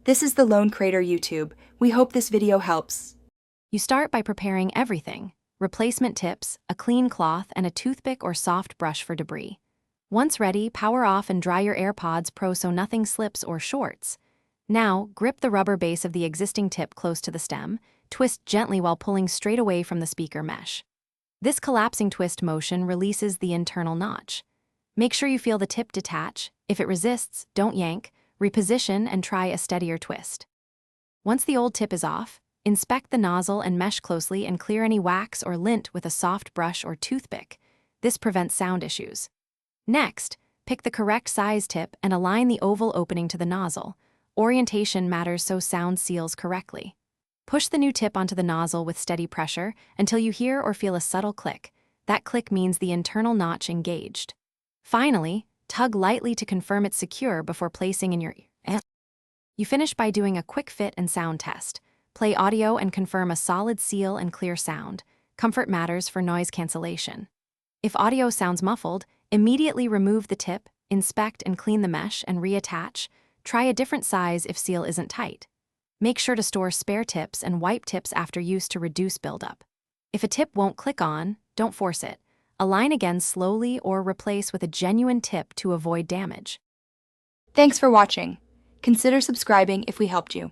This is the Lone Crater YouTube. We hope this video helps. You start by preparing everything: replacement tips, a clean cloth, and a toothpick or soft brush for debris. Once ready, power off and dry your AirPods Pro so nothing slips or shorts. Now, grip the rubber base of the existing tip close to the stem, twist gently while pulling straight away from the speaker mesh. This collapsing twist motion releases the internal notch. Make sure you feel the tip detach. If it resists, don't yank, reposition and try a steadier twist. Once the old tip is off, inspect the nozzle and mesh closely and clear any wax or lint with a soft brush or toothpick. This prevents sound issues. Next, pick the correct size tip and align the oval opening to the nozzle. Orientation matters so sound seals correctly. Push the new tip onto the nozzle with steady pressure until you hear or feel a subtle click. That click means the internal notch engaged. Finally, tug lightly to confirm it's secure before placing in your ear. You finish by doing a quick fit and sound test. Play audio and confirm a solid seal and clear sound. Comfort matters for noise cancellation. If audio sounds muffled, immediately remove the tip, inspect and clean the mesh, and reattach. Try a different size if seal isn't tight. Make sure to store spare tips and wipe tips after use to reduce buildup. If a tip won't click on, don't force it. Align again slowly or replace with a genuine tip to avoid damage. Thanks for watching. Consider subscribing if we helped you.